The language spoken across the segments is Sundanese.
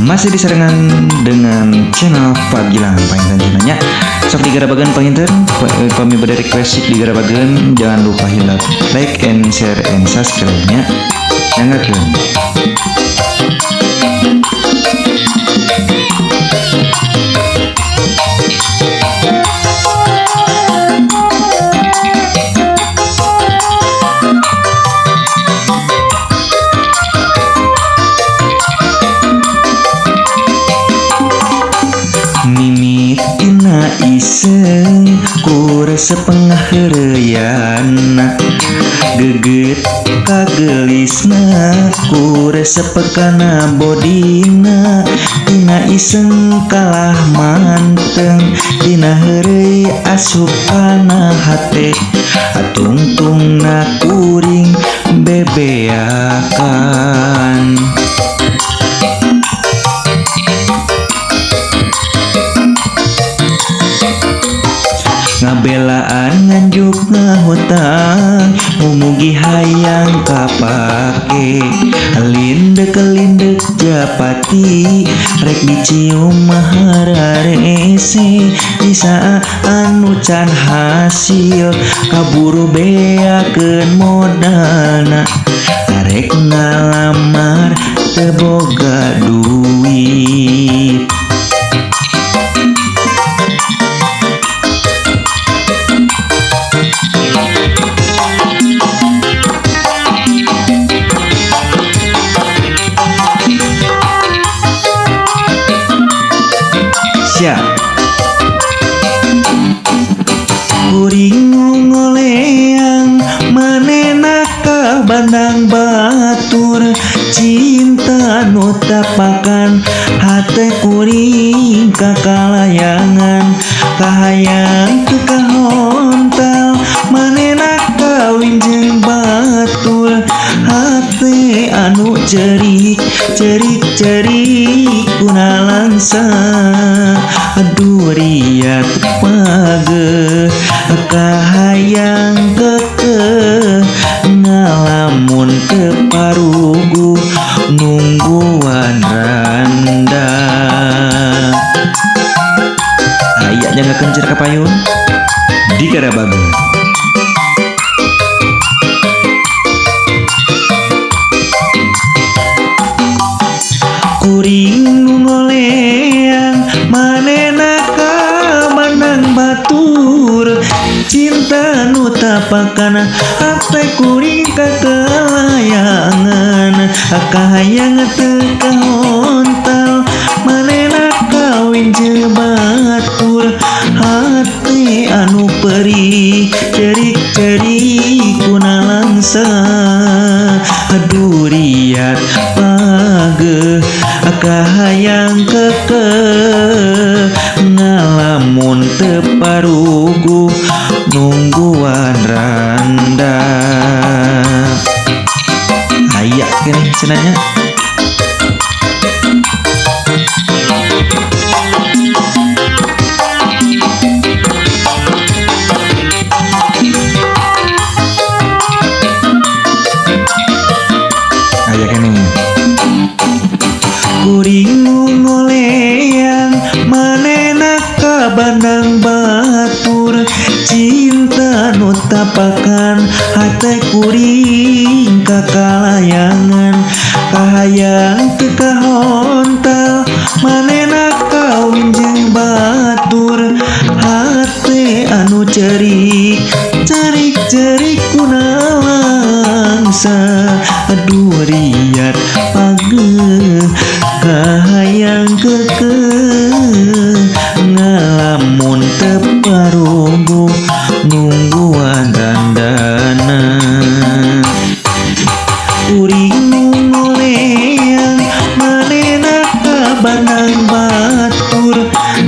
Masih disarankan dengan channel Pagilang Panginten channelnya. Sok digarabagan Panginten, kami beri request digarabagan. Jangan lupa hilap like and share and subscribe-nya. Nyanggakeun. Mimit tina iseng kure sepengah heureuyan geget kagelisna kure sepekana bodina tina iseng kalah manteng tina heureuy asup kana hate atungtungna kuring bebeakan. Ngabelaan nganjuk ngahutang umugi hayang kapake lindek-lindek japati rek dicium mahararese bisa anu can hasil kaburu beakeun modalna arek ngalamar teu boga duit. Kuring ngoleang manena ka bandang batur cinta nu tapakan hate kuring kakalayangan kahayang teu kahontal manena kawin jeung batur hate anu cerik kunalangsa aduh riat page kahayang keke ngalamun teu parugu nungguan randa aya jangakeun cer kapayun digarabageun. Kuring nu ngoleang manena ka bandang batur cinta nu tapakan hate kuring kakalayangan kahayang teu kahontal manena kawin jeung batur hate anu perih cerik kunalangsa aduh riat page kahayang keke ngalamun teu parugu nungguan randa aya keneh cenanya. Aya keneh kuring ngoleang manena ka bandang batur cinta nu tapakan hate kuring kakalayangan kahayang teu kahontal manena kawin jeung batur hate anu cerik kunalangsa aduh riat page kahayang keke ngalamun teu parugu nungguan dandana. Kuring ngoleang manena ka bandang batur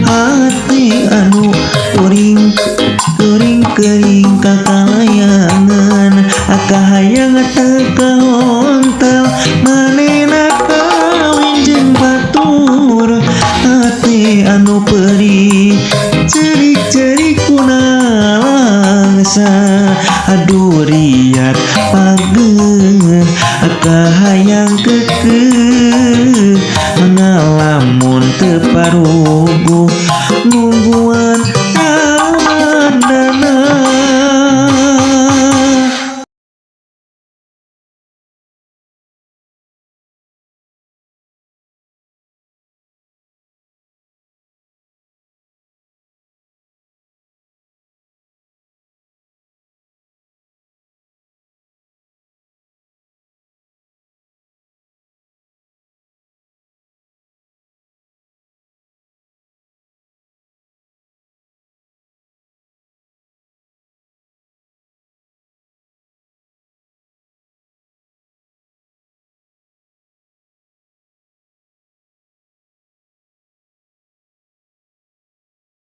hati anu kuring kakalayangan kahayang teu kahontal manena kawin jeung batur hati anu perih cerik kunalangsa aduh riat page kahayang keke ngalam separuh